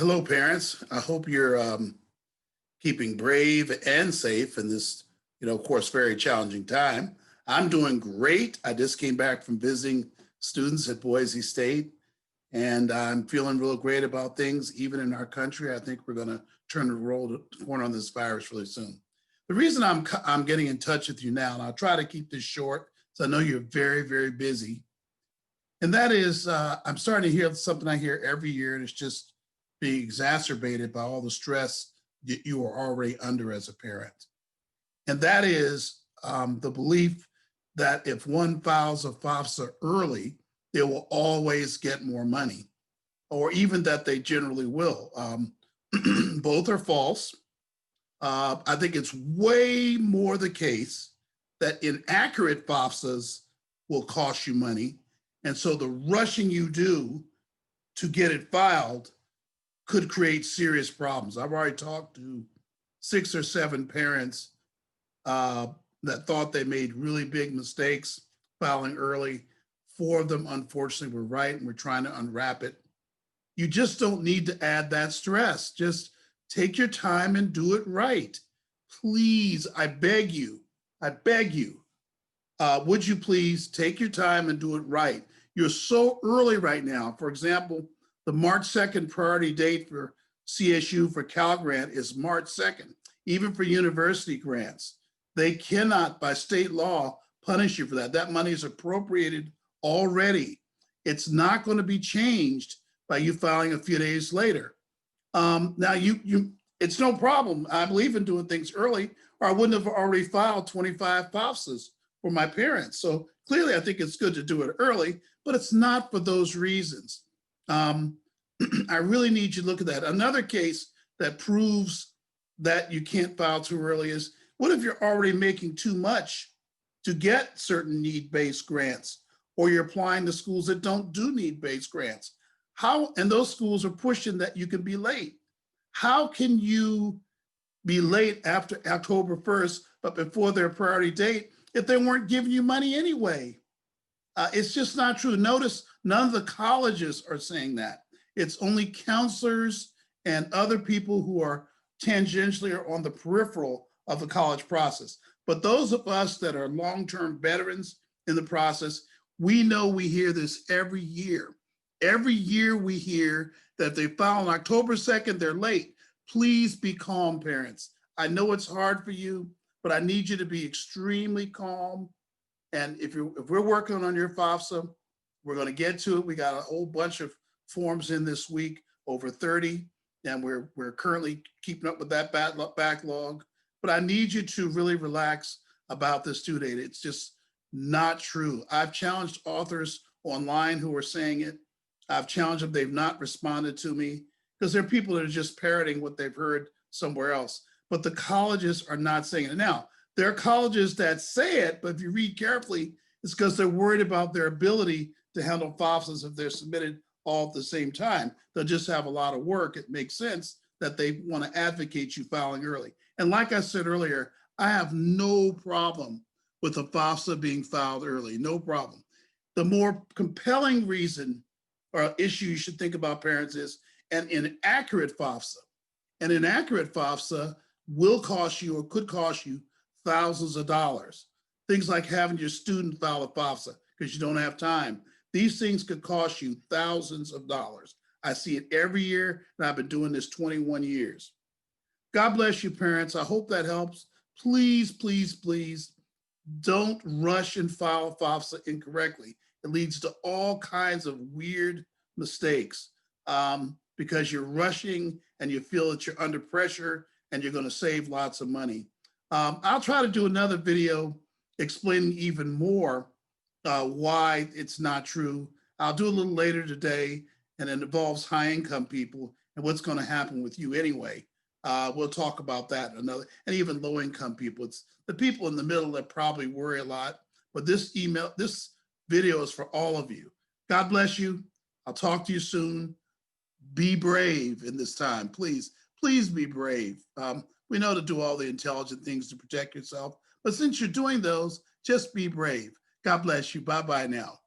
Hello, parents. I hope you're keeping brave and safe in this, of course, very challenging time. I'm doing great. I just came back from visiting students at Boise State, and I'm feeling real great about things, even in our country. I think we're going to turn the corner on this virus really soon. The reason I'm getting in touch with you now, and I'll try to keep this short, so I know you're very, very busy, and that is I'm starting to hear something I hear every year, and it's just being exacerbated by all the stress that you are already under as a parent. And that is the belief that if one files a FAFSA early, they will always get more money, or even that they generally will. Both are false. I think it's way more the case that inaccurate FAFSAs will cost you money. And so the rushing you do to get it filed could create serious problems. I've already talked to 6 or 7 parents that thought they made really big mistakes filing early. 4 of them, unfortunately, were right, and we're trying to unwrap it. You just don't need to add that stress. Just take your time and do it right. Please, I beg you, would you please take your time and do it right? You're so early right now. For example, the March 2nd priority date for CSU for Cal Grant is March 2nd, even for university grants. They cannot, by state law, punish you for that. That money is appropriated already. It's not going to be changed by you filing a few days later. Now, it's no problem. I believe in doing things early, or I wouldn't have already filed 25 FAFSAs for my parents. So clearly, I think it's good to do it early, but it's not for those reasons. I really need you to look at that. Another case that proves that you can't file too early is, what if you're already making too much to get certain need-based grants, or you're applying to schools that don't do need-based grants? And those schools are pushing that you can be late. How can you be late after October 1st, but before their priority date, if they weren't giving you money anyway? It's just not true. Notice none of the colleges are saying that. It's only counselors and other people who are tangentially or on the peripheral of the college process. But those of us that are long-term veterans in the process, we know we hear this every year. Every year we hear that if they file on October 2nd, they're late. Please be calm, parents. I know it's hard for you, but I need you to be extremely calm. And if we're working on your FAFSA, we're going to get to it. We got a whole bunch of forms in this week, over 30, and we're currently keeping up with that backlog. But I need you to really relax about this due date. It's just not true. I've challenged authors online who are saying it. I've challenged them. They've not responded to me because there are people that are just parroting what they've heard somewhere else. But the colleges are not saying it. Now, there are colleges that say it, but if you read carefully, it's because they're worried about their ability to handle FAFSAs if they're submitted all at the same time. They'll just have a lot of work. It makes sense that they want to advocate you filing early. And like I said earlier, I have no problem with a FAFSA being filed early, no problem. The more compelling reason or issue you should think about, parents, is an inaccurate FAFSA. An inaccurate FAFSA will cost you or could cost you thousands of dollars. Things like having your student file a FAFSA because you don't have time. These things could cost you thousands of dollars. I see it every year, and I've been doing this 21 years. God bless you, parents. I hope that helps. Please, please, please don't rush and file FAFSA incorrectly. It leads to all kinds of weird mistakes because you're rushing and you feel that you're under pressure and you're going to save lots of money. I'll try to do another video explaining even more why it's not true. I'll do a little later today, and it involves high-income people and what's going to happen with you anyway. We'll talk about that and even low-income people. It's the people in the middle that probably worry a lot. But this video is for all of you. God bless you. I'll talk to you soon. Be brave in this time, please. Please be brave. We know to do all the intelligent things to protect yourself, but since you're doing those, just be brave. God bless you. Bye-bye now.